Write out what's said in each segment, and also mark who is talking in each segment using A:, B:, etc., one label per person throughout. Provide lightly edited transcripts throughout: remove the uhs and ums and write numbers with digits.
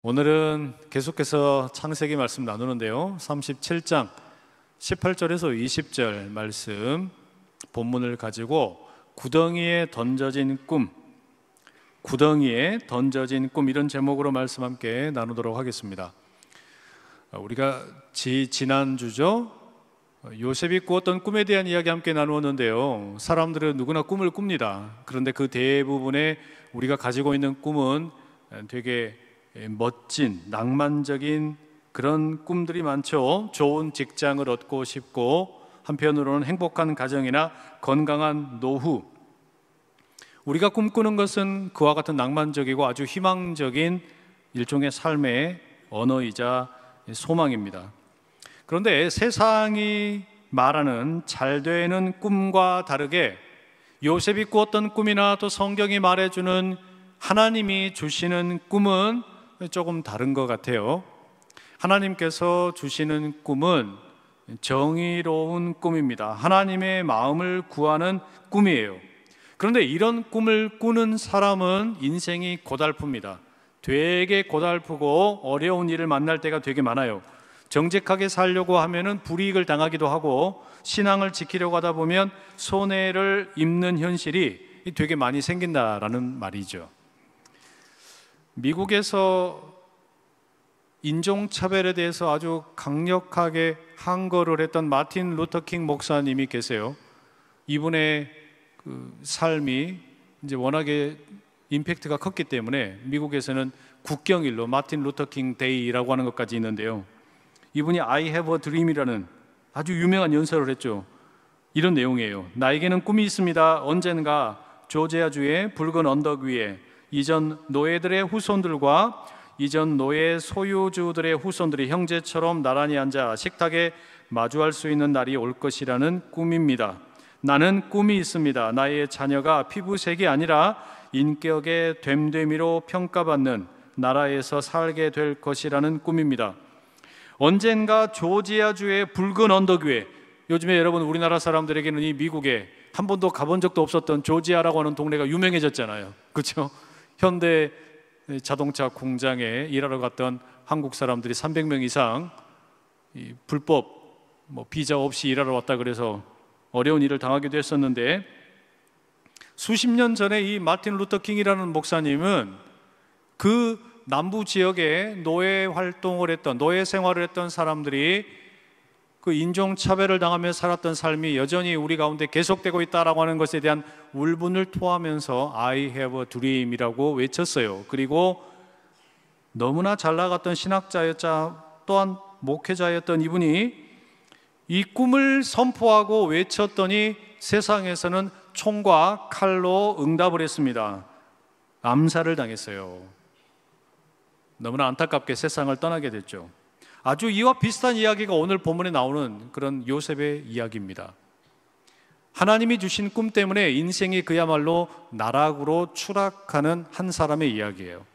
A: 오늘은 계속해서 창세기 말씀 나누는데요. 37장 18절에서 20절 말씀 본문을 가지고 구덩이에 던져진 꿈 이런 제목으로 말씀 함께 나누도록 하겠습니다. 우리가 지난주죠. 요셉이 꾸었던 꿈에 대한 이야기 함께 나누었는데요. 사람들은 누구나 꿈을 꿉니다. 그런데 그 대부분의 우리가 가지고 있는 꿈은 되게 멋진 낭만적인 그런 꿈들이 많죠. 좋은 직장을 얻고 싶고, 한편으로는 행복한 가정이나 건강한 노후. 우리가 꿈꾸는 것은 그와 같은 낭만적이고 아주 희망적인 일종의 삶의 언어이자 소망입니다. 그런데 세상이 말하는 잘 되는 꿈과 다르게 요셉이 꾸었던 꿈이나 또 성경이 말해주는 하나님이 주시는 꿈은 조금 다른 것 같아요. 하나님께서 주시는 꿈은 정의로운 꿈입니다. 하나님의 마음을 구하는 꿈이에요. 그런데 이런 꿈을 꾸는 사람은 인생이 고달픕니다. 되게 고달프고 어려운 일을 만날 때가 되게 많아요. 정직하게 살려고 하면은 불이익을 당하기도 하고, 신앙을 지키려고 하다 보면 손해를 입는 현실이 되게 많이 생긴다라는 말이죠. 미국에서 인종차별에 대해서 아주 강력하게 항거를 했던 마틴 루터킹 목사님이 계세요. 이분의 그 삶이 이제 워낙에 임팩트가 컸기 때문에 미국에서는 국경일로 마틴 루터킹 데이라고 하는 것까지 있는데요. 이분이 I have a dream이라는 아주 유명한 연설을 했죠. 이런 내용이에요. 나에게는 꿈이 있습니다. 언젠가 조지아주의 붉은 언덕 위에 이전 노예들의 후손들과 이전 노예 소유주들의 후손들이 형제처럼 나란히 앉아 식탁에 마주할 수 있는 날이 올 것이라는 꿈입니다. 나는 꿈이 있습니다. 나의 자녀가 피부색이 아니라 인격의 됨됨이로 평가받는 나라에서 살게 될 것이라는 꿈입니다. 언젠가 조지아주의 붉은 언덕 위에, 요즘에 여러분 우리나라 사람들에게는 이 미국에 한 번도 가본 적도 없었던 조지아라고 하는 동네가 유명해졌잖아요. 그렇죠? 현대 자동차 공장에 일하러 갔던 한국 사람들이 300명 이상 불법 비자 없이 일하러 왔다 그래서 어려운 일을 당하기도 했었는데, 수십 년 전에 이 마틴 루터킹이라는 목사님은 그 남부 지역에 노예 활동을 했던, 노예 생활을 했던 사람들이 그 인종차별을 당하며 살았던 삶이 여전히 우리 가운데 계속되고 있다라고 하는 것에 대한 울분을 토하면서 I have a dream이라고 외쳤어요. 그리고 너무나 잘 나갔던 신학자였자 또한 목회자였던 이분이 이 꿈을 선포하고 외쳤더니 세상에서는 총과 칼로 응답을 했습니다. 암살을 당했어요. 너무나 안타깝게 세상을 떠나게 됐죠. 아주 이와 비슷한 이야기가 오늘 본문에 나오는 그런 요셉의 이야기입니다. 하나님이 주신 꿈 때문에 인생이 그야말로 나락으로 추락하는 한 사람의 이야기예요.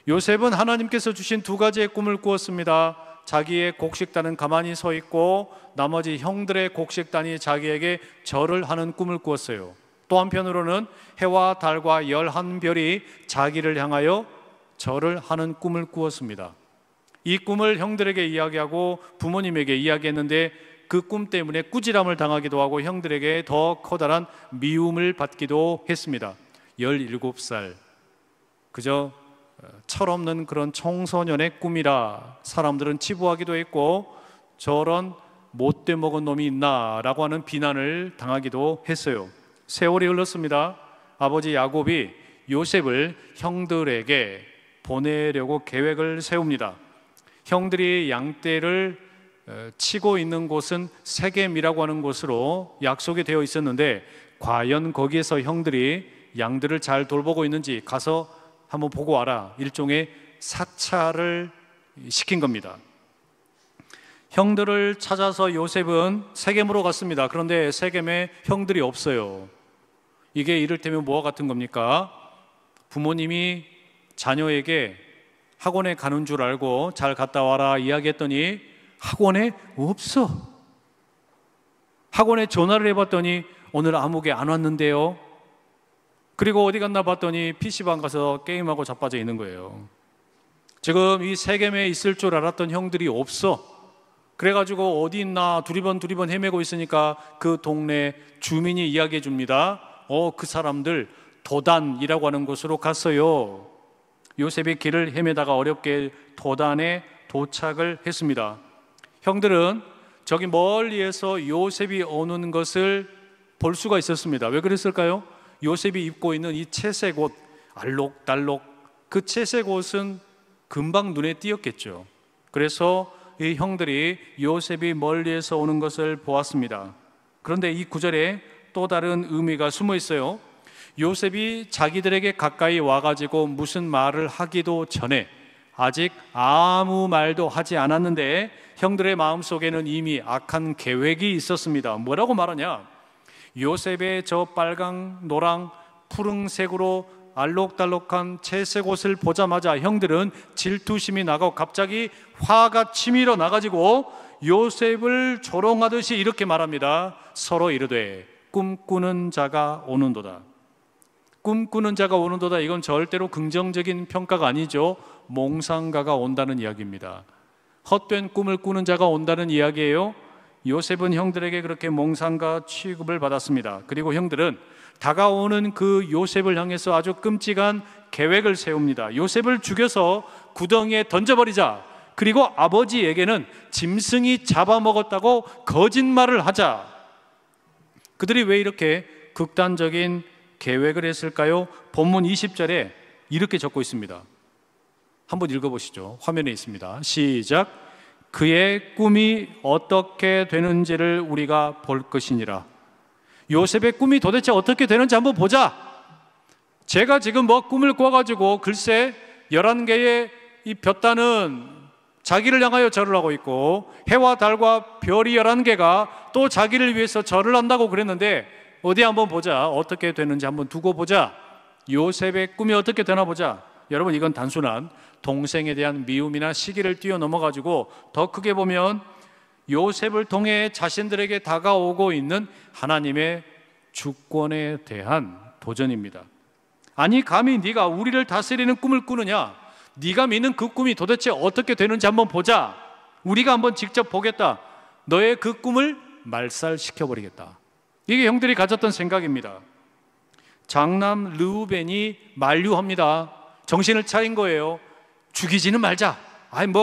A: 요셉은 하나님께서 주신 두 가지의 꿈을 꾸었습니다. 자기의 곡식단은 가만히 서 있고 나머지 형들의 곡식단이 자기에게 절을 하는 꿈을 꾸었어요. 또 한편으로는 해와 달과 11별이 자기를 향하여 절을 하는 꿈을 꾸었습니다. 이 꿈을 형들에게 이야기하고 부모님에게 이야기했는데 그 꿈 때문에 꾸지람을 당하기도 하고 형들에게 더 커다란 미움을 받기도 했습니다. 17살, 그저 철없는 그런 청소년의 꿈이라 사람들은 치부하기도 했고, 저런 못돼 먹은 놈이 있나 라고 하는 비난을 당하기도 했어요. 세월이 흘렀습니다. 아버지 야곱이 요셉을 형들에게 보내려고 계획을 세웁니다. 형들이 양떼를 치고 있는 곳은 세겜이라고 하는 곳으로 약속이 되어 있었는데, 과연 거기에서 형들이 양들을 잘 돌보고 있는지 가서 한번 보고 와라, 일종의 사찰을 시킨 겁니다. 형들을 찾아서 요셉은 세겜으로 갔습니다. 그런데 세겜에 형들이 없어요. 이게 이를테면 뭐와 같은 겁니까? 부모님이 자녀에게 학원에 가는 줄 알고 잘 갔다 와라 이야기했더니 학원에 없어. 학원에 전화를 해봤더니 오늘 아무개 안 왔는데요. 그리고 어디 갔나 봤더니 PC방 가서 게임하고 자빠져 있는 거예요. 지금 이 세겜에 있을 줄 알았던 형들이 없어. 그래가지고 어디 있나 두리번 헤매고 있으니까 그 동네 주민이 이야기해 줍니다. 그 사람들 도단이라고 하는 곳으로 갔어요. 요셉이 길을 헤매다가 어렵게 도단에 도착을 했습니다. 형들은 저기 멀리에서 요셉이 오는 것을 볼 수가 있었습니다. 왜 그랬을까요? 요셉이 입고 있는 이 채색 옷, 알록달록, 그 채색 옷은 금방 눈에 띄었겠죠. 그래서 이 형들이 요셉이 멀리에서 오는 것을 보았습니다. 그런데 이 구절에 또 다른 의미가 숨어 있어요. 요셉이 자기들에게 가까이 와가지고 무슨 말을 하기도 전에, 아직 아무 말도 하지 않았는데 형들의 마음속에는 이미 악한 계획이 있었습니다. 뭐라고 말하냐? 요셉의 저 빨강, 노랑, 푸른색으로 알록달록한 채색 옷을 보자마자 형들은 질투심이 나고 갑자기 화가 치밀어 나가지고 요셉을 조롱하듯이 이렇게 말합니다. 서로 이르되 꿈꾸는 자가 오는도다. 꿈꾸는 자가 오는도다. 이건 절대로 긍정적인 평가가 아니죠. 몽상가가 온다는 이야기입니다. 헛된 꿈을 꾸는 자가 온다는 이야기예요. 요셉은 형들에게 그렇게 몽상가 취급을 받았습니다. 그리고 형들은 다가오는 그 요셉을 향해서 아주 끔찍한 계획을 세웁니다. 요셉을 죽여서 구덩이에 던져버리자. 그리고 아버지에게는 짐승이 잡아먹었다고 거짓말을 하자. 그들이 왜 이렇게 극단적인 계획을 했을까요? 본문 20절에 이렇게 적고 있습니다. 한번 읽어보시죠. 화면에 있습니다. 시작. 그의 꿈이 어떻게 되는지를 우리가 볼 것이니라. 요셉의 꿈이 도대체 어떻게 되는지 한번 보자. 제가 지금 꿈을 꿔가지고 글쎄 11개의 이 볕단은 자기를 향하여 절을 하고 있고 해와 달과 별이 11개가 또 자기를 위해서 절을 한다고 그랬는데 어디 한번 보자. 어떻게 되는지 한번 두고 보자. 요셉의 꿈이 어떻게 되나 보자. 여러분, 이건 단순한 동생에 대한 미움이나 시기를 뛰어넘어가지고 더 크게 보면 요셉을 통해 자신들에게 다가오고 있는 하나님의 주권에 대한 도전입니다. 아니, 감히 네가 우리를 다스리는 꿈을 꾸느냐? 네가 믿는 그 꿈이 도대체 어떻게 되는지 한번 보자. 우리가 한번 직접 보겠다. 너의 그 꿈을 말살시켜버리겠다. 이게 형들이 가졌던 생각입니다. 장남 르우벤이 만류합니다. 정신을 차린 거예요. 죽이지는 말자.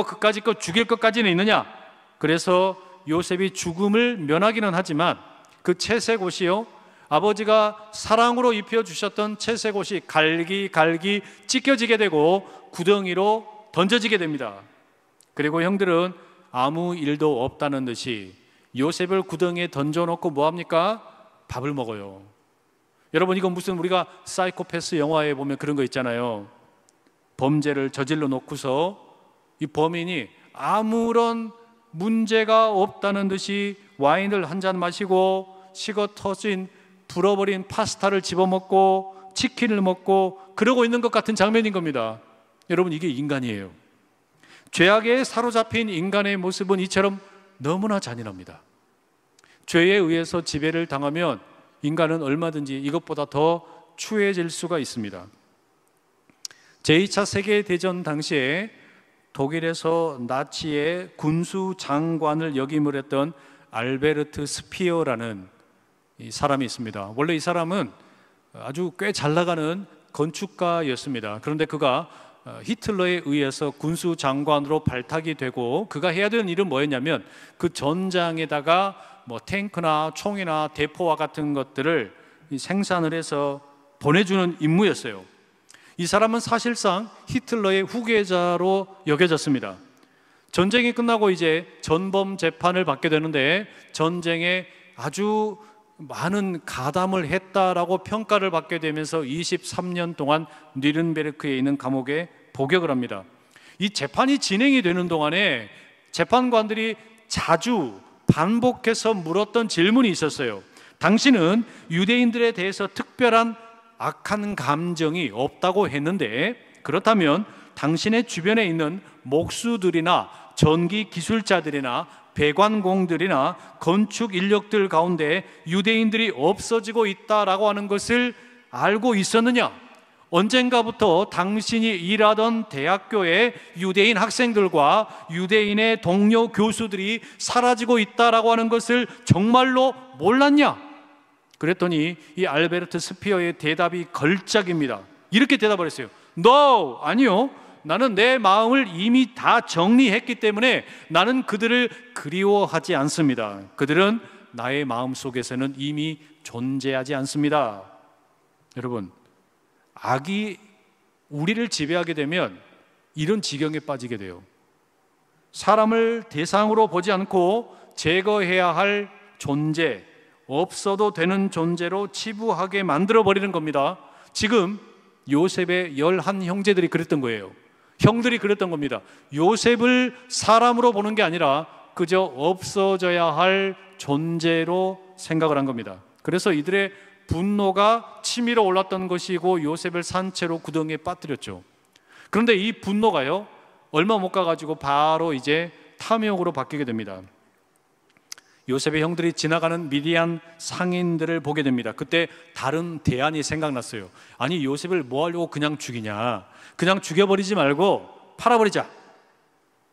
A: 그까짓 거 죽일 것까지는 있느냐? 그래서 요셉이 죽음을 면하기는 하지만 그 채색 옷이요, 아버지가 사랑으로 입혀주셨던 채색 옷이 갈기 찢겨지게 되고 구덩이로 던져지게 됩니다. 그리고 형들은 아무 일도 없다는 듯이 요셉을 구덩이에 던져놓고 뭐합니까? 밥을 먹어요. 여러분, 이건 무슨 우리가 사이코패스 영화에 보면 그런 거 있잖아요. 범죄를 저질러 놓고서 이 범인이 아무런 문제가 없다는 듯이 와인을 한 잔 마시고 식어 터진 불어버린 파스타를 집어먹고 치킨을 먹고 그러고 있는 것 같은 장면인 겁니다. 여러분, 이게 인간이에요. 죄악에 사로잡힌 인간의 모습은 이처럼 너무나 잔인합니다. 죄에 의해서 지배를 당하면 인간은 얼마든지 이것보다 더 추해질 수가 있습니다. 제2차 세계대전 당시에 독일에서 나치의 군수 장관을 역임을 했던 알베르트 스피어라는 이 사람이 있습니다. 원래 이 사람은 아주 꽤 잘 나가는 건축가였습니다. 그런데 그가 히틀러에 의해서 군수 장관으로 발탁이 되고 그가 해야 되는 일은 뭐였냐면 그 전장에다가 탱크나 총이나 대포와 같은 것들을 생산을 해서 보내주는 임무였어요. 이 사람은 사실상 히틀러의 후계자로 여겨졌습니다. 전쟁이 끝나고 이제 전범 재판을 받게 되는데 전쟁에 아주 많은 가담을 했다라고 평가를 받게 되면서 23년 동안 뉘른베르크에 있는 감옥에 복역을 합니다. 이 재판이 진행이 되는 동안에 재판관들이 자주 반복해서 물었던 질문이 있었어요. 당신은 유대인들에 대해서 특별한 악한 감정이 없다고 했는데 그렇다면 당신의 주변에 있는 목수들이나 전기 기술자들이나 배관공들이나 건축 인력들 가운데 유대인들이 없어지고 있다라고 하는 것을 알고 있었느냐? 언젠가부터 당신이 일하던 대학교의 유대인 학생들과 유대인의 동료 교수들이 사라지고 있다라고 하는 것을 정말로 몰랐냐? 그랬더니 이 알베르트 스피어의 대답이 걸작입니다. 이렇게 대답을 했어요. No! 아니요. 나는 내 마음을 이미 다 정리했기 때문에 나는 그들을 그리워하지 않습니다. 그들은 나의 마음 속에서는 이미 존재하지 않습니다. 여러분, 악이 우리를 지배하게 되면 이런 지경에 빠지게 돼요. 사람을 대상으로 보지 않고 제거해야 할 존재, 없어도 되는 존재로 치부하게 만들어버리는 겁니다. 지금 요셉의 11 형제들이 그랬던 거예요. 형들이 그랬던 겁니다. 요셉을 사람으로 보는 게 아니라 그저 없어져야 할 존재로 생각을 한 겁니다. 그래서 이들의 분노가 치밀어 올랐던 것이고 요셉을 산채로 구덩이에 빠뜨렸죠. 그런데 이 분노가요, 얼마 못 가가지고 바로 이제 탐욕으로 바뀌게 됩니다. 요셉의 형들이 지나가는 미디안 상인들을 보게 됩니다. 그때 다른 대안이 생각났어요. 아니, 요셉을 뭐 하려고 그냥 죽이냐? 그냥 죽여버리지 말고 팔아버리자.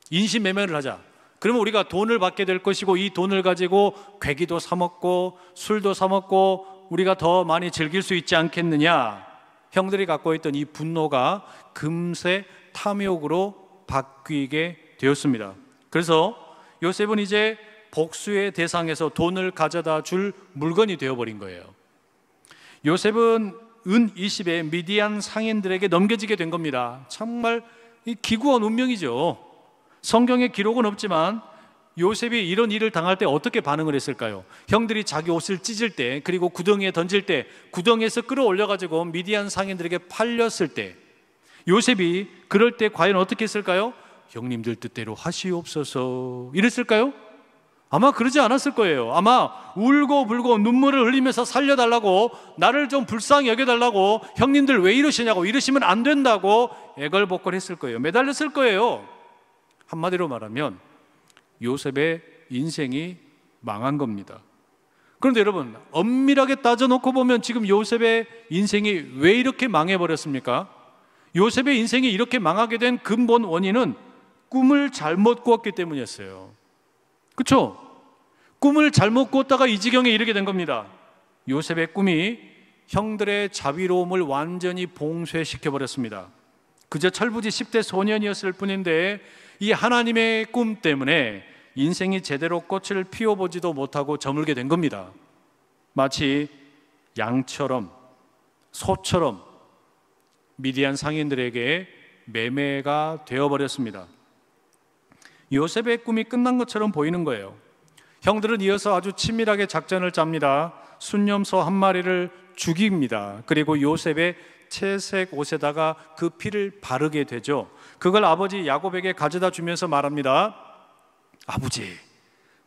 A: 인신매매를 하자. 그러면 우리가 돈을 받게 될 것이고 이 돈을 가지고 괴기도 사 먹고 술도 사 먹고 우리가 더 많이 즐길 수 있지 않겠느냐. 형들이 갖고 있던 이 분노가 금세 탐욕으로 바뀌게 되었습니다. 그래서 요셉은 이제 복수의 대상에서 돈을 가져다 줄 물건이 되어버린 거예요. 요셉은 은 20에 미디안 상인들에게 넘겨지게 된 겁니다. 정말 기구한 운명이죠. 성경에 기록은 없지만 요셉이 이런 일을 당할 때 어떻게 반응을 했을까요? 형들이 자기 옷을 찢을 때, 그리고 구덩이에 던질 때, 구덩이에서 끌어올려가지고 미디안 상인들에게 팔렸을 때, 요셉이 그럴 때 과연 어떻게 했을까요? 형님들 뜻대로 하시옵소서 이랬을까요? 아마 그러지 않았을 거예요. 아마 울고불고 눈물을 흘리면서 살려달라고, 나를 좀 불쌍히 여겨달라고, 형님들 왜 이러시냐고, 이러시면 안 된다고 애걸복걸했을 거예요. 매달렸을 거예요. 한마디로 말하면 요셉의 인생이 망한 겁니다. 그런데 여러분, 엄밀하게 따져놓고 보면 지금 요셉의 인생이 왜 이렇게 망해버렸습니까? 요셉의 인생이 이렇게 망하게 된 근본 원인은 꿈을 잘못 꾸었기 때문이었어요. 그렇죠? 꿈을 잘못 꾸었다가 이 지경에 이르게 된 겁니다. 요셉의 꿈이 형들의 자비로움을 완전히 봉쇄시켜버렸습니다. 그저 철부지 10대 소년이었을 뿐인데 이 하나님의 꿈 때문에 인생이 제대로 꽃을 피워보지도 못하고 저물게 된 겁니다. 마치 양처럼, 소처럼 미디안 상인들에게 매매가 되어버렸습니다. 요셉의 꿈이 끝난 것처럼 보이는 거예요. 형들은 이어서 아주 치밀하게 작전을 짭니다. 순념소 한 마리를 죽입니다. 그리고 요셉의 채색 옷에다가 그 피를 바르게 되죠. 그걸 아버지 야곱에게 가져다 주면서 말합니다. 아버지,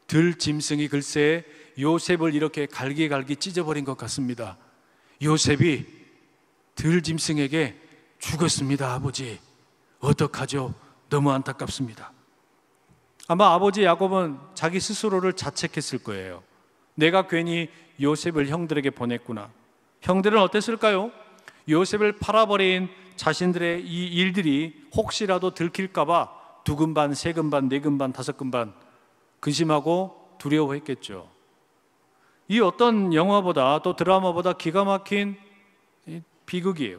A: 들짐승이 글쎄 요셉을 이렇게 갈기갈기 찢어버린 것 같습니다. 요셉이 들짐승에게 죽었습니다. 아버지, 어떡하죠? 너무 안타깝습니다. 아마 아버지 야곱은 자기 스스로를 자책했을 거예요. 내가 괜히 요셉을 형들에게 보냈구나. 형들은 어땠을까요? 요셉을 팔아버린 자신들의 이 일들이 혹시라도 들킬까 봐 두근반, 세근반, 네근반, 다섯근반 근심하고 두려워했겠죠. 이 어떤 영화보다 또 드라마보다 기가 막힌 비극이에요.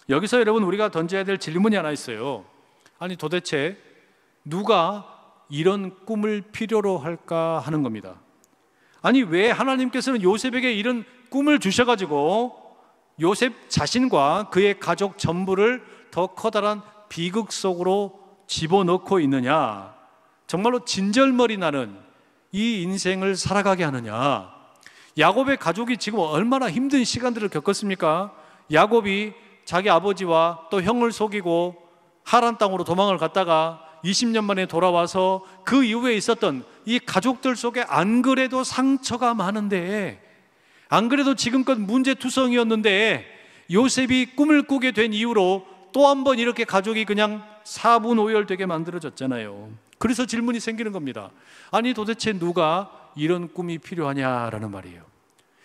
A: 여기서 여러분, 우리가 던져야 될 질문이 하나 있어요. 아니, 도대체 누가 이런 꿈을 필요로 할까 하는 겁니다. 아니, 왜 하나님께서는 요셉에게 이런 꿈을 주셔가지고 요셉 자신과 그의 가족 전부를 더 커다란 비극 속으로 집어넣고 있느냐? 정말로 진절머리 나는 이 인생을 살아가게 하느냐? 야곱의 가족이 지금 얼마나 힘든 시간들을 겪었습니까? 야곱이 자기 아버지와 또 형을 속이고 하란 땅으로 도망을 갔다가 20년 만에 돌아와서 그 이후에 있었던 이 가족들 속에 안 그래도 상처가 많은데, 안 그래도 지금껏 문제투성이었는데 요셉이 꿈을 꾸게 된 이후로 또 한 번 이렇게 가족이 그냥 사분오열되게 만들어졌잖아요. 그래서 질문이 생기는 겁니다. 아니, 도대체 누가 이런 꿈이 필요하냐라는 말이에요.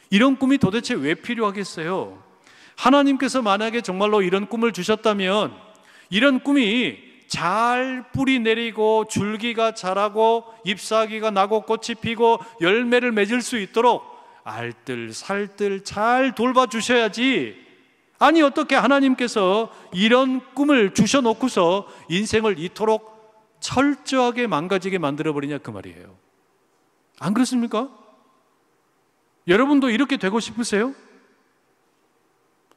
A: 이런 꿈이 도대체 왜 필요하겠어요? 하나님께서 만약에 정말로 이런 꿈을 주셨다면 이런 꿈이 잘 뿌리 내리고 줄기가 자라고 잎사귀가 나고 꽃이 피고 열매를 맺을 수 있도록 알뜰살뜰 잘 돌봐주셔야지. 아니 어떻게 하나님께서 이런 꿈을 주셔놓고서 인생을 이토록 철저하게 망가지게 만들어버리냐 그 말이에요. 안 그렇습니까? 여러분도 이렇게 되고 싶으세요?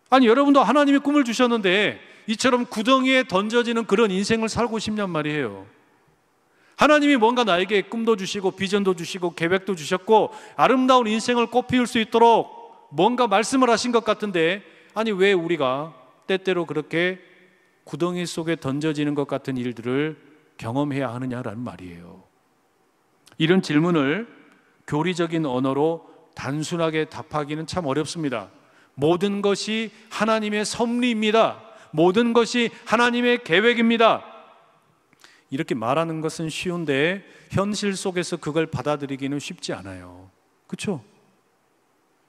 A: 아니 여러분도 하나님의 꿈을 주셨는데 이처럼 구덩이에 던져지는 그런 인생을 살고 싶냔 말이에요. 하나님이 뭔가 나에게 꿈도 주시고 비전도 주시고 계획도 주셨고 아름다운 인생을 꽃피울 수 있도록 뭔가 말씀을 하신 것 같은데, 아니 왜 우리가 때때로 그렇게 구덩이 속에 던져지는 것 같은 일들을 경험해야 하느냐라는 말이에요. 이런 질문을 교리적인 언어로 단순하게 답하기는 참 어렵습니다. 모든 것이 하나님의 섭리입니다. 모든 것이 하나님의 계획입니다. 이렇게 말하는 것은 쉬운데 현실 속에서 그걸 받아들이기는 쉽지 않아요. 그렇죠?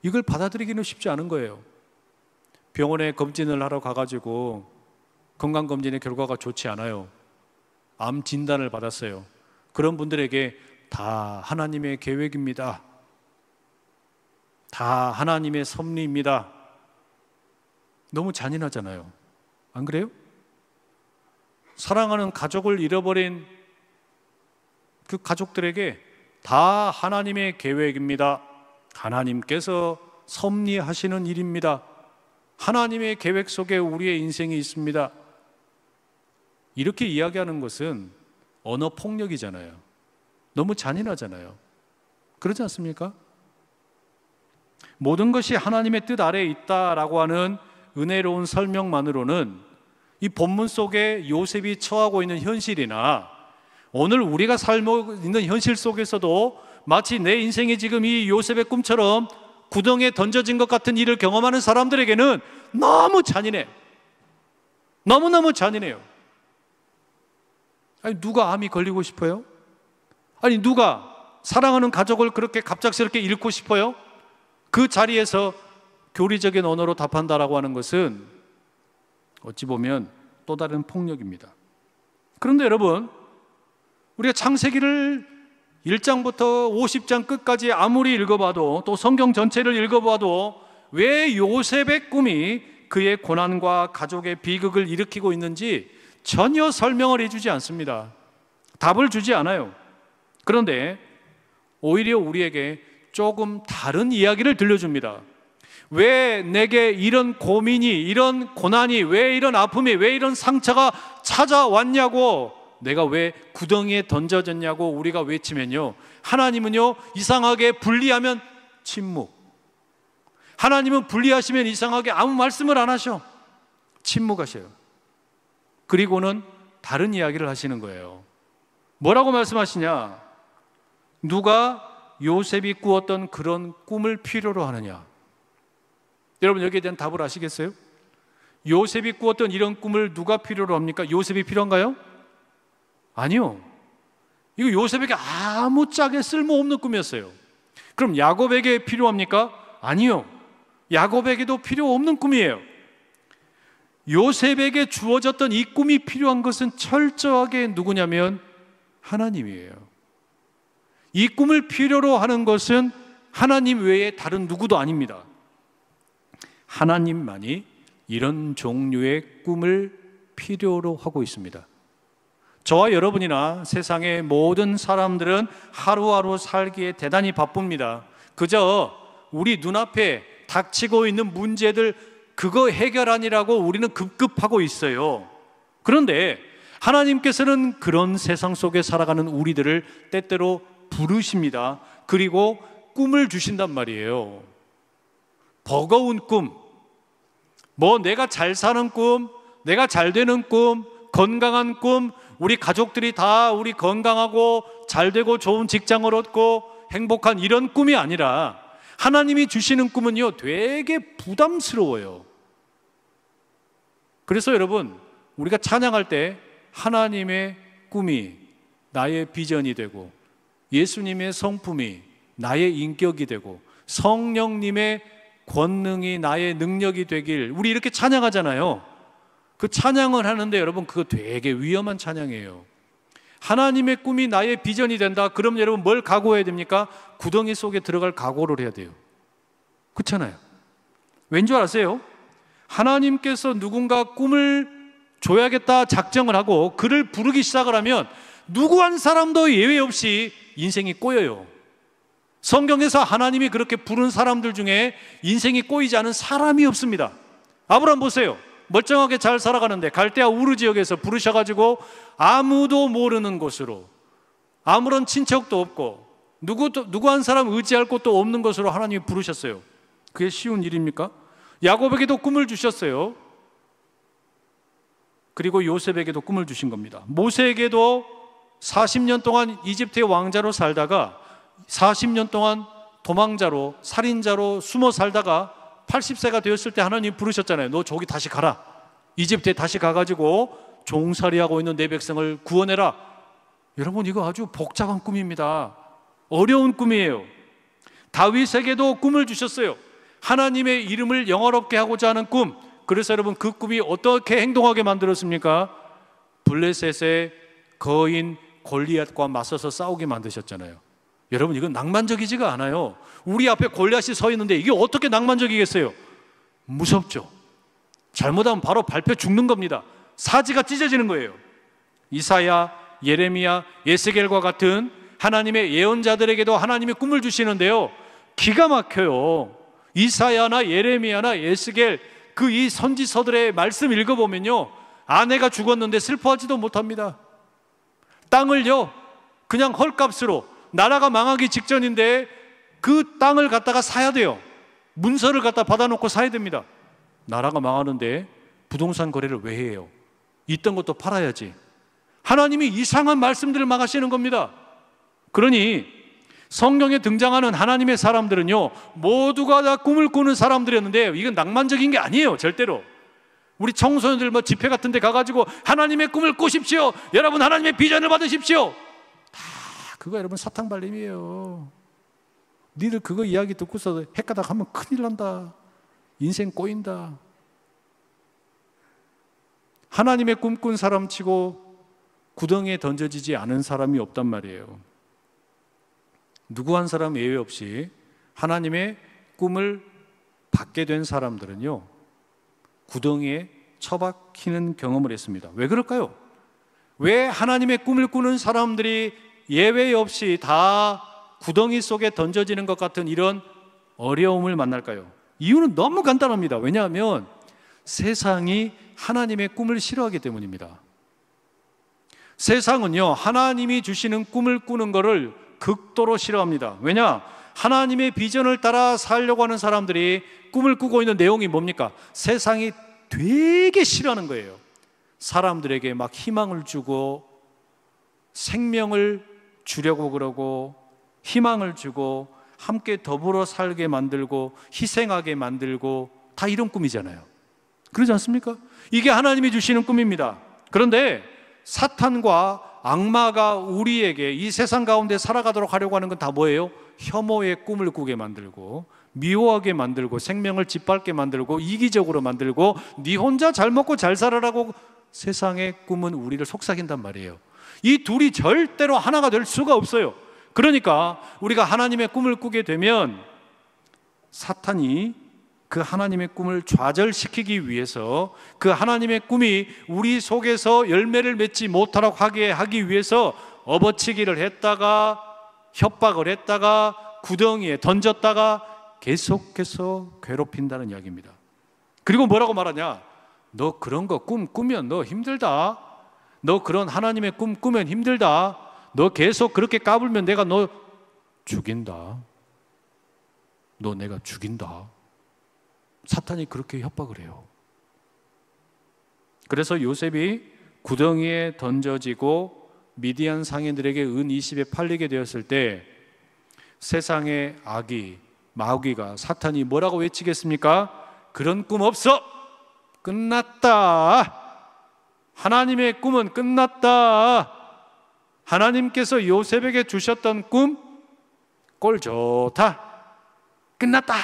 A: 이걸 받아들이기는 쉽지 않은 거예요. 병원에 검진을 하러 가가지고 건강검진의 결과가 좋지 않아요. 암 진단을 받았어요. 그런 분들에게 다 하나님의 계획입니다. 다 하나님의 섭리입니다. 너무 잔인하잖아요. 안 그래요? 사랑하는 가족을 잃어버린 그 가족들에게 다 하나님의 계획입니다. 하나님께서 섭리하시는 일입니다. 하나님의 계획 속에 우리의 인생이 있습니다. 이렇게 이야기하는 것은 언어 폭력이잖아요. 너무 잔인하잖아요. 그렇지 않습니까? 모든 것이 하나님의 뜻 아래에 있다라고 하는 은혜로운 설명만으로는 이 본문 속에 요셉이 처하고 있는 현실이나 오늘 우리가 살고 있는 현실 속에서도 마치 내 인생이 지금 이 요셉의 꿈처럼 구덩이에 던져진 것 같은 일을 경험하는 사람들에게는 너무 잔인해. 너무너무 잔인해요. 아니 누가 암이 걸리고 싶어요? 아니 누가 사랑하는 가족을 그렇게 갑작스럽게 잃고 싶어요? 그 자리에서 교리적인 언어로 답한다라고 하는 것은 어찌 보면 또 다른 폭력입니다. 그런데 여러분, 우리가 창세기를 1장부터 50장 끝까지 아무리 읽어봐도 또 성경 전체를 읽어봐도 왜 요셉의 꿈이 그의 고난과 가족의 비극을 일으키고 있는지 전혀 설명을 해주지 않습니다. 답을 주지 않아요. 그런데 오히려 우리에게 조금 다른 이야기를 들려줍니다. 왜 내게 이런 고민이, 이런 고난이, 왜 이런 아픔이, 왜 이런 상처가 찾아왔냐고, 내가 왜 구덩이에 던져졌냐고 우리가 외치면요, 하나님은요 이상하게 분리하면 침묵, 하나님은 분리하시면 이상하게 아무 말씀을 안 하셔. 침묵하셔요. 그리고는 다른 이야기를 하시는 거예요. 뭐라고 말씀하시냐? 누가 요셉이 꾸었던 그런 꿈을 필요로 하느냐? 여러분 여기에 대한 답을 아시겠어요? 요셉이 꾸었던 이런 꿈을 누가 필요로 합니까? 요셉이 필요한가요? 아니요. 이거 요셉에게 아무짝에 쓸모없는 꿈이었어요. 그럼 야곱에게 필요합니까? 아니요. 야곱에게도 필요 없는 꿈이에요. 요셉에게 주어졌던 이 꿈이 필요한 것은 철저하게 누구냐면 하나님이에요. 이 꿈을 필요로 하는 것은 하나님 외에 다른 누구도 아닙니다. 하나님만이 이런 종류의 꿈을 필요로 하고 있습니다. 저와 여러분이나 세상의 모든 사람들은 하루하루 살기에 대단히 바쁩니다. 그저 우리 눈앞에 닥치고 있는 문제들 그거 해결하느라고 우리는 급급하고 있어요. 그런데 하나님께서는 그런 세상 속에 살아가는 우리들을 때때로 부르십니다. 그리고 꿈을 주신단 말이에요. 버거운 꿈, 뭐 내가 잘 사는 꿈, 내가 잘 되는 꿈, 건강한 꿈, 우리 가족들이 다 우리 건강하고 잘 되고 좋은 직장을 얻고 행복한 이런 꿈이 아니라 하나님이 주시는 꿈은요 되게 부담스러워요. 그래서 여러분 우리가 찬양할 때 하나님의 꿈이 나의 비전이 되고 예수님의 성품이 나의 인격이 되고 성령님의 권능이 나의 능력이 되길, 우리 이렇게 찬양하잖아요. 그 찬양을 하는데 여러분, 그거 되게 위험한 찬양이에요. 하나님의 꿈이 나의 비전이 된다. 그럼 여러분 뭘 각오해야 됩니까? 구덩이 속에 들어갈 각오를 해야 돼요. 그렇잖아요. 왠 줄 아세요? 하나님께서 누군가 꿈을 줘야겠다 작정을 하고 그를 부르기 시작을 하면 누구 한 사람도 예외 없이 인생이 꼬여요. 성경에서 하나님이 그렇게 부른 사람들 중에 인생이 꼬이지 않은 사람이 없습니다. 아브라함 보세요. 멀쩡하게 잘 살아가는데 갈대아 우르 지역에서 부르셔가지고 아무도 모르는 곳으로, 아무런 친척도 없고 누구 한 사람 의지할 곳도 없는 곳으로 하나님이 부르셨어요. 그게 쉬운 일입니까? 야곱에게도 꿈을 주셨어요. 그리고 요셉에게도 꿈을 주신 겁니다. 모세에게도 40년 동안 이집트의 왕자로 살다가 40년 동안 도망자로, 살인자로 숨어 살다가 80세가 되었을 때 하나님 부르셨잖아요. 너 저기 다시 가라. 이집트에 다시 가가지고 종살이하고 있는 내 백성을 구원해라. 여러분, 이거 아주 복잡한 꿈입니다. 어려운 꿈이에요. 다윗에게도 꿈을 주셨어요. 하나님의 이름을 영화롭게 하고자 하는 꿈. 그래서 여러분, 그 꿈이 어떻게 행동하게 만들었습니까? 블레셋의 거인 골리앗과 맞서서 싸우게 만드셨잖아요. 여러분, 이건 낭만적이지가 않아요. 우리 앞에 골리앗이 서 있는데 이게 어떻게 낭만적이겠어요? 무섭죠. 잘못하면 바로 밟혀 죽는 겁니다. 사지가 찢어지는 거예요. 이사야, 예레미야, 에스겔과 같은 하나님의 예언자들에게도 하나님의 꿈을 주시는데요, 기가 막혀요. 이사야나 예레미야나 에스겔, 그 이 선지서들의 말씀 읽어보면요, 아내가 죽었는데 슬퍼하지도 못합니다. 땅을요 그냥 헐값으로, 나라가 망하기 직전인데 그 땅을 갖다가 사야 돼요. 문서를 갖다 받아놓고 사야 됩니다. 나라가 망하는데 부동산 거래를 왜 해요? 있던 것도 팔아야지. 하나님이 이상한 말씀들을 막 하시는 겁니다. 그러니 성경에 등장하는 하나님의 사람들은요, 모두가 다 꿈을 꾸는 사람들이었는데 이건 낭만적인 게 아니에요. 절대로. 우리 청소년들 뭐 집회 같은 데 가가지고 하나님의 꿈을 꾸십시오, 여러분 하나님의 비전을 받으십시오, 다 그거 여러분 사탕 발림이에요. 니들 그거 이야기 듣고서 헷가닥 하면 큰일 난다. 인생 꼬인다. 하나님의 꿈꾼 사람 치고 구덩이에 던져지지 않은 사람이 없단 말이에요. 누구 한 사람 예외 없이 하나님의 꿈을 받게 된 사람들은요, 구덩이에 처박히는 경험을 했습니다. 왜 그럴까요? 왜 하나님의 꿈을 꾸는 사람들이 예외 없이 다 구덩이 속에 던져지는 것 같은 이런 어려움을 만날까요? 이유는 너무 간단합니다. 왜냐하면 세상이 하나님의 꿈을 싫어하기 때문입니다. 세상은요, 하나님이 주시는 꿈을 꾸는 것을 극도로 싫어합니다. 왜냐? 하나님의 비전을 따라 살려고 하는 사람들이 꿈을 꾸고 있는 내용이 뭡니까? 세상이 되게 싫어하는 거예요. 사람들에게 막 희망을 주고 생명을 주려고 그러고 희망을 주고 함께 더불어 살게 만들고 희생하게 만들고, 다 이런 꿈이잖아요. 그러지 않습니까? 이게 하나님이 주시는 꿈입니다. 그런데 사탄과 악마가 우리에게 이 세상 가운데 살아가도록 하려고 하는 건 다 뭐예요? 혐오의 꿈을 꾸게 만들고 미워하게 만들고 생명을 짓밟게 만들고 이기적으로 만들고 네 혼자 잘 먹고 잘 살아라고 세상의 꿈은 우리를 속삭인단 말이에요. 이 둘이 절대로 하나가 될 수가 없어요. 그러니까 우리가 하나님의 꿈을 꾸게 되면 사탄이 그 하나님의 꿈을 좌절시키기 위해서, 그 하나님의 꿈이 우리 속에서 열매를 맺지 못하도록 하기 위해서 업어치기를 했다가 협박을 했다가 구덩이에 던졌다가 계속해서 괴롭힌다는 이야기입니다. 그리고 뭐라고 말하냐? 너 그런 거 꾸면 너 힘들다. 너 그런 하나님의 꿈 꾸면 힘들다. 너 계속 그렇게 까불면 내가 너 죽인다. 너 내가 죽인다. 사탄이 그렇게 협박을 해요. 그래서 요셉이 구덩이에 던져지고 미디안 상인들에게 은 20에 팔리게 되었을 때 세상의 악이, 마귀가, 사탄이 뭐라고 외치겠습니까? 그런 꿈 없어! 끝났다! 하나님의 꿈은 끝났다! 하나님께서 요셉에게 주셨던 꿈, 꼴 좋다! 끝났다!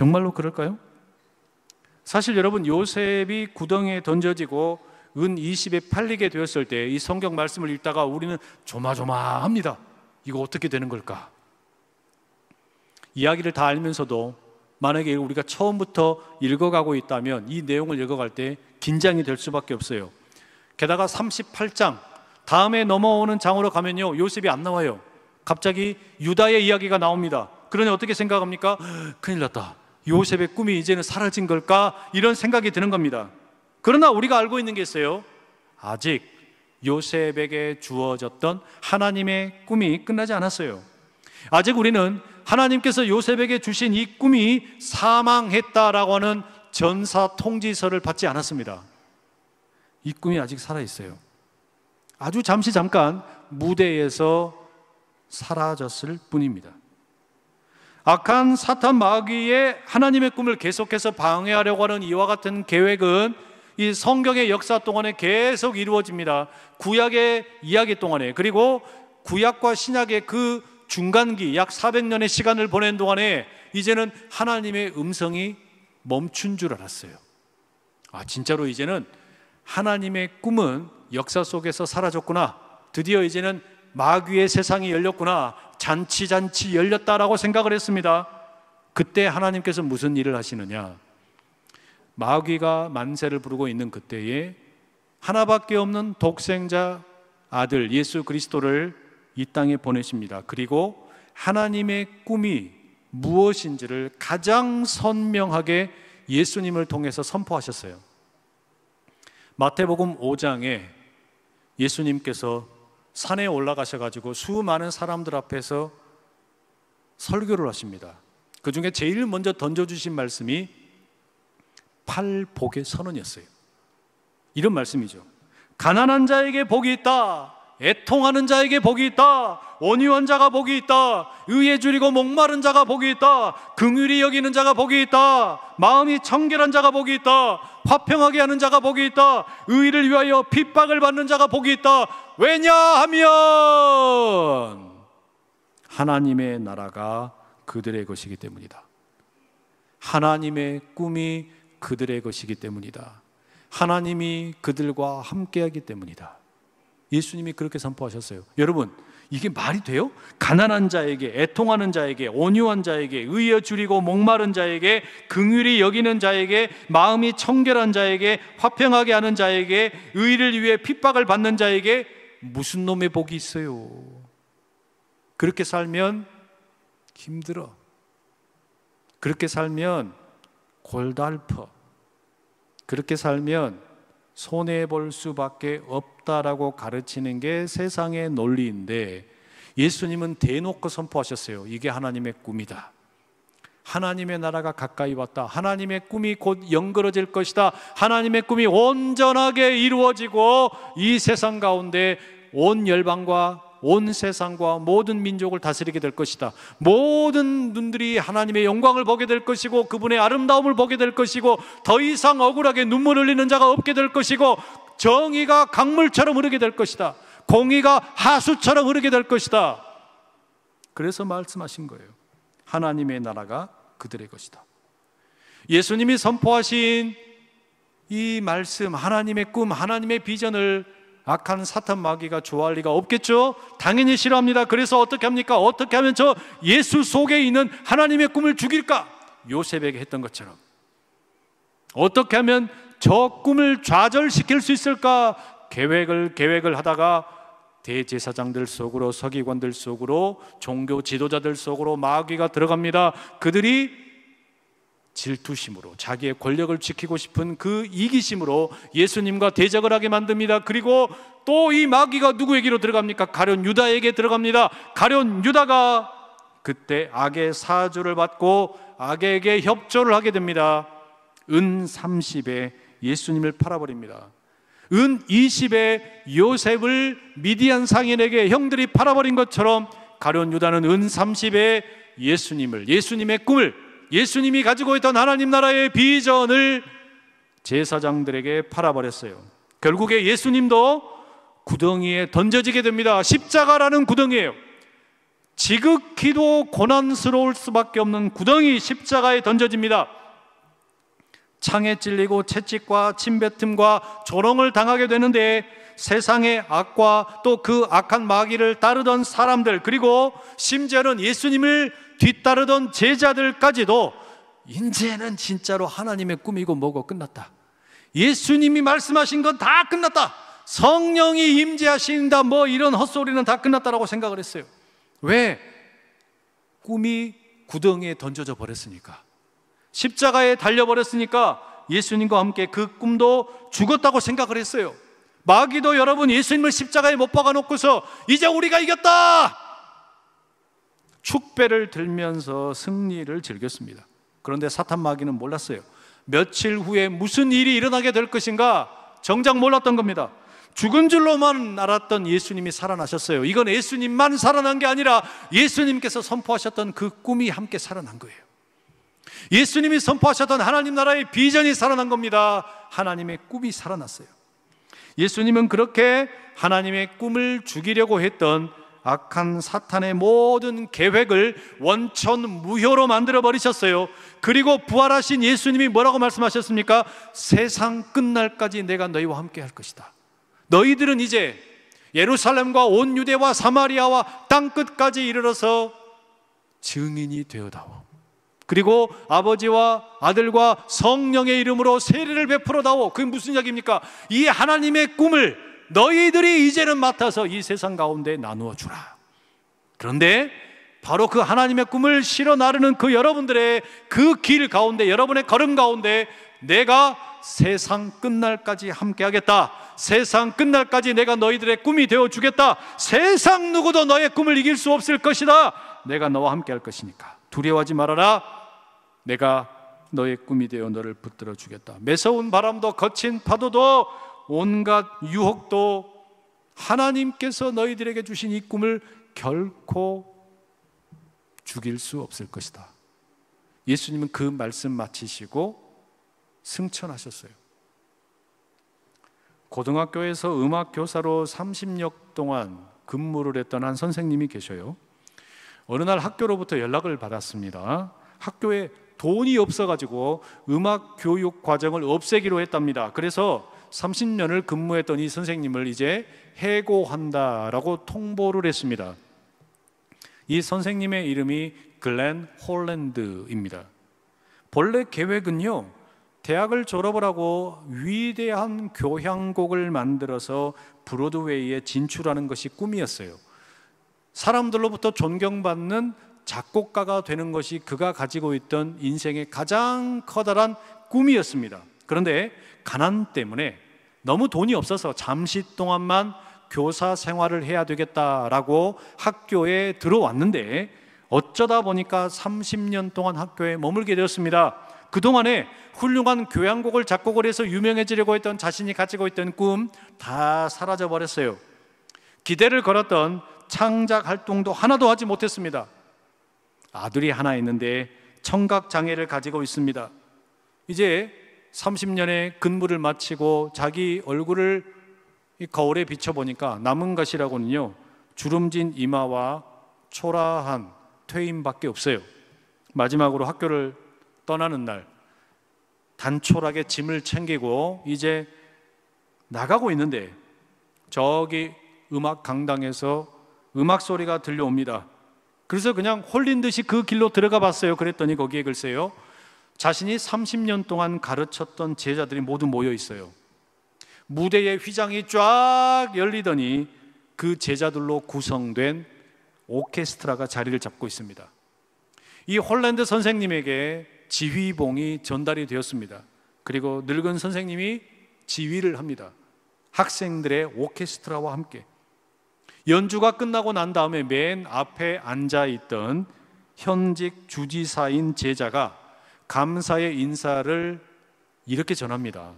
A: 정말로 그럴까요? 사실 여러분, 요셉이 구덩이에 던져지고 은 20에 팔리게 되었을 때 이 성경 말씀을 읽다가 우리는 조마조마합니다. 이거 어떻게 되는 걸까? 이야기를 다 알면서도 만약에 우리가 처음부터 읽어가고 있다면 이 내용을 읽어갈 때 긴장이 될 수밖에 없어요. 게다가 38장 다음에 넘어오는 장으로 가면요, 요셉이 안 나와요. 갑자기 유다의 이야기가 나옵니다. 그러니 어떻게 생각합니까? 큰일 났다, 요셉의 꿈이 이제는 사라진 걸까? 이런 생각이 드는 겁니다. 그러나 우리가 알고 있는 게 있어요. 아직 요셉에게 주어졌던 하나님의 꿈이 끝나지 않았어요. 아직 우리는 하나님께서 요셉에게 주신 이 꿈이 사망했다라고 하는 전사 통지서를 받지 않았습니다. 이 꿈이 아직 살아있어요. 아주 잠시 잠깐 무대에서 사라졌을 뿐입니다. 악한 사탄 마귀의 하나님의 꿈을 계속해서 방해하려고 하는 이와 같은 계획은 이 성경의 역사 동안에 계속 이루어집니다. 구약의 이야기 동안에, 그리고 구약과 신약의 그 중간기 약 400년의 시간을 보낸 동안에 이제는 하나님의 음성이 멈춘 줄 알았어요. 진짜로 이제는 하나님의 꿈은 역사 속에서 사라졌구나, 드디어 이제는 마귀의 세상이 열렸구나, 잔치 열렸다라고 생각을 했습니다. 그때 하나님께서 무슨 일을 하시느냐? 마귀가 만세를 부르고 있는 그때에 하나밖에 없는 독생자 아들 예수 그리스도를 이 땅에 보내십니다. 그리고 하나님의 꿈이 무엇인지를 가장 선명하게 예수님을 통해서 선포하셨어요. 마태복음 5장에 예수님께서 산에 올라가셔가지고 수많은 사람들 앞에서 설교를 하십니다. 그 중에 제일 먼저 던져주신 말씀이 팔복의 선언이었어요. 이런 말씀이죠. 가난한 자에게 복이 있다, 애통하는 자에게 복이 있다, 온유한 자가 복이 있다, 의에 줄이고 목마른 자가 복이 있다, 긍휼히 여기는 자가 복이 있다, 마음이 청결한 자가 복이 있다, 화평하게 하는 자가 복이 있다, 의를 위하여 핍박을 받는 자가 복이 있다. 왜냐하면 하나님의 나라가 그들의 것이기 때문이다. 하나님의 꿈이 그들의 것이기 때문이다. 하나님이 그들과 함께하기 때문이다. 예수님이 그렇게 선포하셨어요. 여러분, 이게 말이 돼요? 가난한 자에게, 애통하는 자에게, 온유한 자에게, 의에 줄이고 목마른 자에게, 긍휼히 여기는 자에게, 마음이 청결한 자에게, 화평하게 하는 자에게, 의를 위해 핍박을 받는 자에게 무슨 놈의 복이 있어요? 그렇게 살면 힘들어. 그렇게 살면 골달퍼. 그렇게 살면 손해볼 수밖에 없다라고 가르치는 게 세상의 논리인데, 예수님은 대놓고 선포하셨어요. 이게 하나님의 꿈이다. 하나님의 나라가 가까이 왔다. 하나님의 꿈이 곧 연결어질 것이다. 하나님의 꿈이 온전하게 이루어지고 이 세상 가운데 온 열방과 온 세상과 모든 민족을 다스리게 될 것이다. 모든 눈들이 하나님의 영광을 보게 될 것이고 그분의 아름다움을 보게 될 것이고 더 이상 억울하게 눈물 흘리는 자가 없게 될 것이고 정의가 강물처럼 흐르게 될 것이다. 공의가 하수처럼 흐르게 될 것이다. 그래서 말씀하신 거예요. 하나님의 나라가 그들의 것이다. 예수님이 선포하신 이 말씀, 하나님의 꿈, 하나님의 비전을 악한 사탄 마귀가 좋아할 리가 없겠죠? 당연히 싫어합니다. 그래서 어떻게 합니까? 어떻게 하면 저 예수 속에 있는 하나님의 꿈을 죽일까? 요셉에게 했던 것처럼. 어떻게 하면 저 꿈을 좌절시킬 수 있을까? 계획을 하다가 대제사장들 속으로, 서기관들 속으로, 종교 지도자들 속으로 마귀가 들어갑니다. 그들이 질투심으로, 자기의 권력을 지키고 싶은 그 이기심으로 예수님과 대적을 하게 만듭니다. 그리고 또 이 마귀가 누구에게로 들어갑니까? 가룟 유다에게 들어갑니다. 가룟 유다가 그때 악의 사주를 받고 악에게 협조를 하게 됩니다. 은 30에 예수님을 팔아버립니다. 은 20에 요셉을 미디안 상인에게 형들이 팔아버린 것처럼 가룟 유다는 은 30에 예수님의 꿈을, 예수님이 가지고 있던 하나님 나라의 비전을 제사장들에게 팔아버렸어요. 결국에 예수님도 구덩이에 던져지게 됩니다. 십자가라는 구덩이에요. 지극히도 고난스러울 수밖에 없는 구덩이, 십자가에 던져집니다. 창에 찔리고 채찍과 침뱉음과 조롱을 당하게 되는데, 세상의 악과 또 그 악한 마귀를 따르던 사람들, 그리고 심지어는 예수님을 뒤따르던 제자들까지도 이제는 진짜로 하나님의 꿈이고 뭐고 끝났다, 예수님이 말씀하신 건 다 끝났다, 성령이 임재하신다, 뭐 이런 헛소리는 다 끝났다라고 생각을 했어요. 왜? 꿈이 구덩이에 던져져 버렸으니까, 십자가에 달려버렸으니까 예수님과 함께 그 꿈도 죽었다고 생각을 했어요. 마귀도 여러분 예수님을 십자가에 못 박아놓고서 이제 우리가 이겼다, 축배를 들면서 승리를 즐겼습니다. 그런데 사탄 마귀는 몰랐어요. 며칠 후에 무슨 일이 일어나게 될 것인가 정작 몰랐던 겁니다. 죽은 줄로만 알았던 예수님이 살아나셨어요. 이건 예수님만 살아난 게 아니라 예수님께서 선포하셨던 그 꿈이 함께 살아난 거예요. 예수님이 선포하셨던 하나님 나라의 비전이 살아난 겁니다. 하나님의 꿈이 살아났어요. 예수님은 그렇게 하나님의 꿈을 죽이려고 했던 악한 사탄의 모든 계획을 원천무효로 만들어 버리셨어요. 그리고 부활하신 예수님이 뭐라고 말씀하셨습니까? 세상 끝날까지 내가 너희와 함께 할 것이다. 너희들은 이제 예루살렘과 온 유대와 사마리아와 땅끝까지 이르러서 증인이 되어다오. 그리고 아버지와 아들과 성령의 이름으로 세례를 베풀어다오. 그게 무슨 이야기입니까? 이 하나님의 꿈을 너희들이 이제는 맡아서 이 세상 가운데 나누어 주라. 그런데 바로 그 하나님의 꿈을 실어 나르는 그 여러분들의 그 길 가운데, 여러분의 걸음 가운데 내가 세상 끝날까지 함께 하겠다, 세상 끝날까지 내가 너희들의 꿈이 되어 주겠다, 세상 누구도 너의 꿈을 이길 수 없을 것이다, 내가 너와 함께 할 것이니까 두려워하지 말아라, 내가 너의 꿈이 되어 너를 붙들어 주겠다. 매서운 바람도 거친 파도도 온갖 유혹도 하나님께서 너희들에게 주신 이 꿈을 결코 죽일 수 없을 것이다. 예수님은 그 말씀 마치시고 승천하셨어요. 고등학교에서 음악 교사로 30년 동안 근무를 했던 한 선생님이 계셔요. 어느 날 학교로부터 연락을 받았습니다. 학교에 돈이 없어가지고 음악 교육 과정을 없애기로 했답니다. 그래서 30년을 근무했던 이 선생님을 이제 해고한다라고 통보를 했습니다. 이 선생님의 이름이 글렌 홀랜드입니다. 본래 계획은요, 대학을 졸업을 하고 위대한 교향곡을 만들어서 브로드웨이에 진출하는 것이 꿈이었어요. 사람들로부터 존경받는 작곡가가 되는 것이 그가 가지고 있던 인생의 가장 커다란 꿈이었습니다. 그런데 가난 때문에 너무 돈이 없어서 잠시 동안만 교사 생활을 해야 되겠다라고 학교에 들어왔는데, 어쩌다 보니까 30년 동안 학교에 머물게 되었습니다. 그동안에 훌륭한 교향곡을 작곡을 해서 유명해지려고 했던 자신이 가지고 있던 꿈 다 사라져 버렸어요. 기대를 걸었던 창작 활동도 하나도 하지 못했습니다. 아들이 하나 있는데 청각장애를 가지고 있습니다. 이제 30년의 근무를 마치고 자기 얼굴을 이 거울에 비춰보니까 남은 것이라고는요, 주름진 이마와 초라한 퇴임밖에 없어요. 마지막으로 학교를 떠나는 날 단촐하게 짐을 챙기고 이제 나가고 있는데 저기 음악 강당에서 음악 소리가 들려옵니다. 그래서 그냥 홀린 듯이 그 길로 들어가 봤어요. 그랬더니 거기에 글쎄요, 자신이 30년 동안 가르쳤던 제자들이 모두 모여 있어요. 무대의 휘장이 쫙 열리더니 그 제자들로 구성된 오케스트라가 자리를 잡고 있습니다. 이 홀랜드 선생님에게 지휘봉이 전달이 되었습니다. 그리고 늙은 선생님이 지휘를 합니다. 학생들의 오케스트라와 함께. 연주가 끝나고 난 다음에 맨 앞에 앉아있던 현직 주지사인 제자가 감사의 인사를 이렇게 전합니다.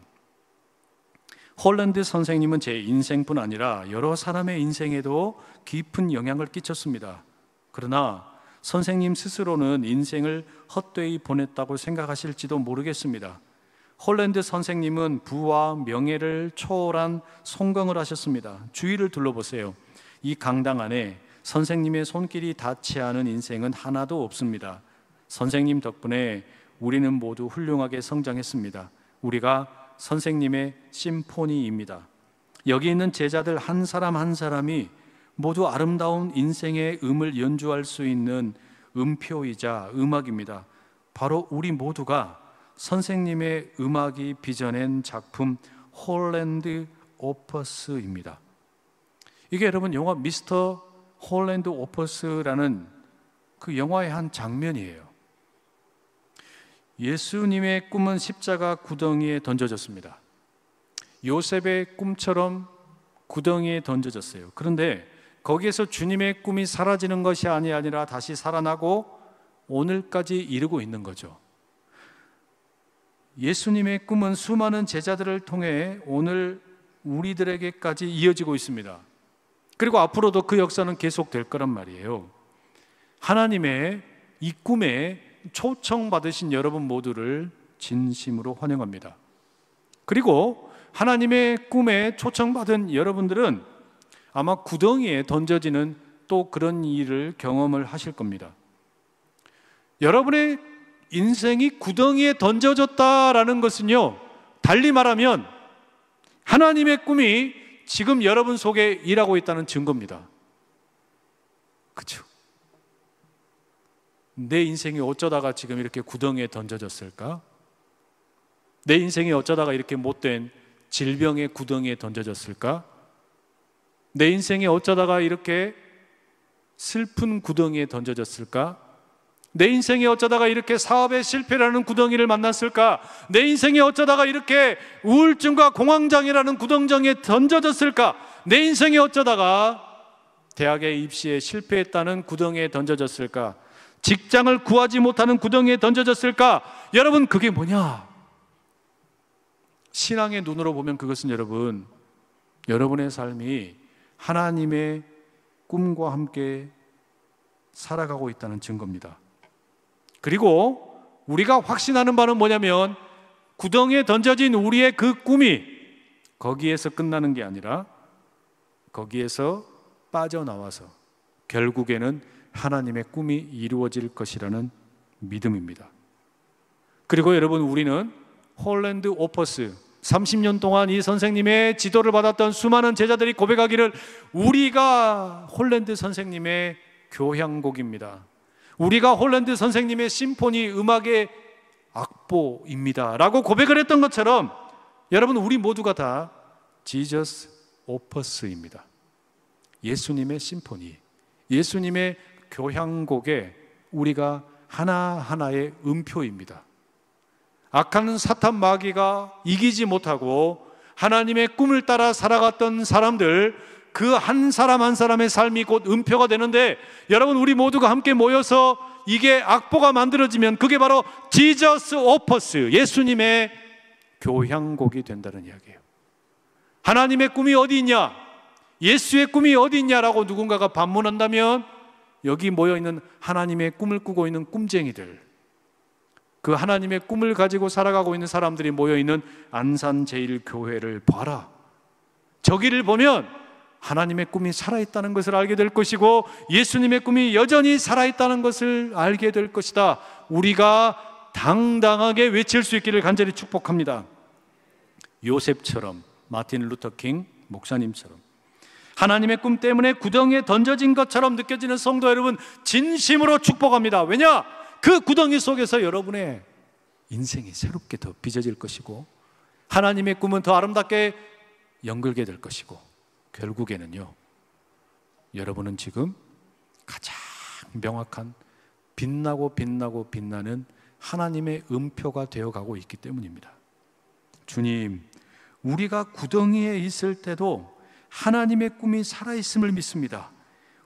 A: 홀랜드 선생님은 제 인생뿐 아니라 여러 사람의 인생에도 깊은 영향을 끼쳤습니다. 그러나 선생님 스스로는 인생을 헛되이 보냈다고 생각하실지도 모르겠습니다. 홀랜드 선생님은 부와 명예를 초월한 송강을 하셨습니다. 주위를 둘러보세요. 이 강당 안에 선생님의 손길이 닿지 않은 인생은 하나도 없습니다. 선생님 덕분에 우리는 모두 훌륭하게 성장했습니다. 우리가 선생님의 심포니입니다. 여기 있는 제자들 한 사람 한 사람이 모두 아름다운 인생의 음을 연주할 수 있는 음표이자 음악입니다. 바로 우리 모두가 선생님의 음악이 빚어낸 작품 홀랜드 오퍼스입니다. 이게 여러분 영화 미스터 홀랜드 오퍼스라는 그 영화의 한 장면이에요. 예수님의 꿈은 십자가 구덩이에 던져졌습니다. 요셉의 꿈처럼 구덩이에 던져졌어요. 그런데 거기에서 주님의 꿈이 사라지는 것이 아니라 다시 살아나고 오늘까지 이르고 있는 거죠. 예수님의 꿈은 수많은 제자들을 통해 오늘 우리들에게까지 이어지고 있습니다. 그리고 앞으로도 그 역사는 계속될 거란 말이에요. 하나님의 이 꿈에 초청받으신 여러분 모두를 진심으로 환영합니다. 그리고 하나님의 꿈에 초청받은 여러분들은 아마 구덩이에 던져지는 또 그런 일을 경험을 하실 겁니다. 여러분의 인생이 구덩이에 던져졌다라는 것은요, 달리 말하면 하나님의 꿈이 지금 여러분 속에 일하고 있다는 증거입니다. 그렇죠? 내 인생이 어쩌다가 지금 이렇게 구덩이에 던져졌을까? 내 인생이 어쩌다가 이렇게 못된 질병의 구덩이에 던져졌을까? 내 인생이 어쩌다가 이렇게 슬픈 구덩이에 던져졌을까? 내 인생이 어쩌다가 이렇게 사업의 실패라는 구덩이를 만났을까? 내 인생이 어쩌다가 이렇게 우울증과 공황장애라는 구덩이에 던져졌을까? 내 인생이 어쩌다가 대학의 입시에 실패했다는 구덩이에 던져졌을까? 직장을 구하지 못하는 구덩이에 던져졌을까? 여러분, 그게 뭐냐? 신앙의 눈으로 보면 그것은 여러분의 삶이 하나님의 꿈과 함께 살아가고 있다는 증거입니다. 그리고 우리가 확신하는 바는 뭐냐면 구덩이에 던져진 우리의 그 꿈이 거기에서 끝나는 게 아니라 거기에서 빠져나와서 결국에는 하나님의 꿈이 이루어질 것이라는 믿음입니다. 그리고 여러분, 우리는 홀랜드 오퍼스 30년 동안 이 선생님의 지도를 받았던 수많은 제자들이 고백하기를 우리가 홀랜드 선생님의 교향곡입니다. 우리가 홀랜드 선생님의 심포니 음악의 악보입니다 라고 고백을 했던 것처럼 여러분, 우리 모두가 다 지저스 오퍼스입니다. 예수님의 심포니, 예수님의 교향곡에 우리가 하나하나의 음표입니다. 악한 사탄 마귀가 이기지 못하고 하나님의 꿈을 따라 살아갔던 사람들, 그 한 사람 한 사람의 삶이 곧 음표가 되는데, 여러분, 우리 모두가 함께 모여서 이게 악보가 만들어지면 그게 바로 지저스 오퍼스, 예수님의 교향곡이 된다는 이야기예요. 하나님의 꿈이 어디 있냐? 예수의 꿈이 어디 있냐라고 누군가가 반문한다면 여기 모여있는 하나님의 꿈을 꾸고 있는 꿈쟁이들, 그 하나님의 꿈을 가지고 살아가고 있는 사람들이 모여있는 안산제일교회를 봐라. 저기를 보면 하나님의 꿈이 살아있다는 것을 알게 될 것이고 예수님의 꿈이 여전히 살아있다는 것을 알게 될 것이다. 우리가 당당하게 외칠 수 있기를 간절히 축복합니다. 요셉처럼, 마틴 루터킹 목사님처럼 하나님의 꿈 때문에 구덩이에 던져진 것처럼 느껴지는 성도 여러분, 진심으로 축복합니다. 왜냐? 그 구덩이 속에서 여러분의 인생이 새롭게 더 빚어질 것이고 하나님의 꿈은 더 아름답게 연결게 될 것이고 결국에는요, 여러분은 지금 가장 명확한 빛나는 하나님의 음표가 되어가고 있기 때문입니다. 주님, 우리가 구덩이에 있을 때도 하나님의 꿈이 살아있음을 믿습니다.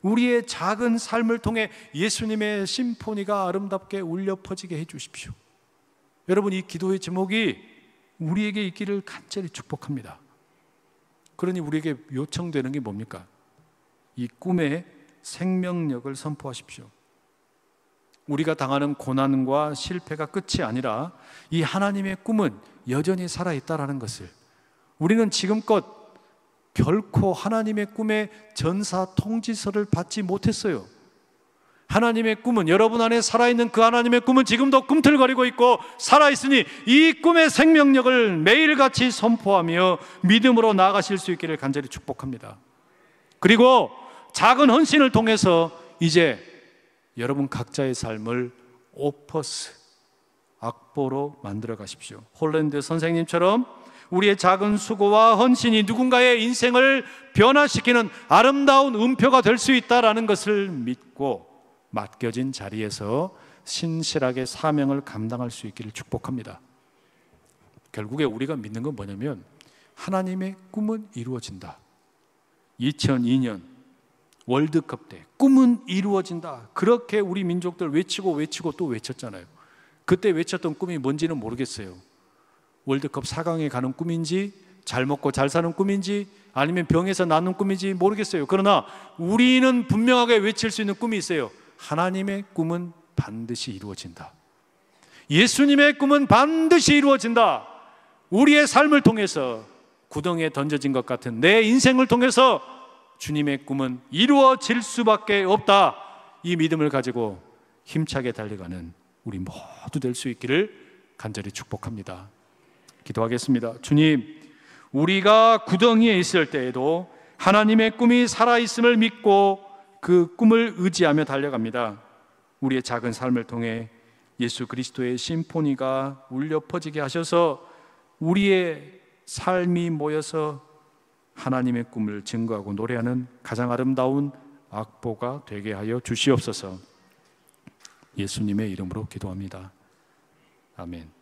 A: 우리의 작은 삶을 통해 예수님의 심포니가 아름답게 울려 퍼지게 해주십시오. 여러분, 이 기도의 제목이 우리에게 있기를 간절히 축복합니다. 그러니 우리에게 요청되는 게 뭡니까? 이 꿈의 생명력을 선포하십시오. 우리가 당하는 고난과 실패가 끝이 아니라 이 하나님의 꿈은 여전히 살아있다라는 것을, 우리는 지금껏 결코 하나님의 꿈의 전사 통지서를 받지 못했어요. 하나님의 꿈은, 여러분 안에 살아있는 그 하나님의 꿈은 지금도 꿈틀거리고 있고 살아있으니 이 꿈의 생명력을 매일같이 선포하며 믿음으로 나아가실 수 있기를 간절히 축복합니다. 그리고 작은 헌신을 통해서 이제 여러분 각자의 삶을 오퍼스, 악보로 만들어 가십시오. 홀랜드 선생님처럼 우리의 작은 수고와 헌신이 누군가의 인생을 변화시키는 아름다운 음표가 될 수 있다는 것을 믿고 맡겨진 자리에서 신실하게 사명을 감당할 수 있기를 축복합니다. 결국에 우리가 믿는 건 뭐냐면 하나님의 꿈은 이루어진다. 2002년 월드컵 때 꿈은 이루어진다. 그렇게 우리 민족들 외치고 또 외쳤잖아요. 그때 외쳤던 꿈이 뭔지는 모르겠어요. 월드컵 4강에 가는 꿈인지, 잘 먹고 잘 사는 꿈인지, 아니면 병에서 낫는 꿈인지 모르겠어요. 그러나 우리는 분명하게 외칠 수 있는 꿈이 있어요. 하나님의 꿈은 반드시 이루어진다. 예수님의 꿈은 반드시 이루어진다. 우리의 삶을 통해서, 구덩이에 던져진 것 같은 내 인생을 통해서 주님의 꿈은 이루어질 수밖에 없다. 이 믿음을 가지고 힘차게 달려가는 우리 모두 될 수 있기를 간절히 축복합니다. 기도하겠습니다. 주님, 우리가 구덩이에 있을 때에도 하나님의 꿈이 살아있음을 믿고 그 꿈을 의지하며 달려갑니다. 우리의 작은 삶을 통해 예수 그리스도의 심포니가 울려 퍼지게 하셔서 우리의 삶이 모여서 하나님의 꿈을 증거하고 노래하는 가장 아름다운 악보가 되게 하여 주시옵소서. 예수님의 이름으로 기도합니다. 아멘.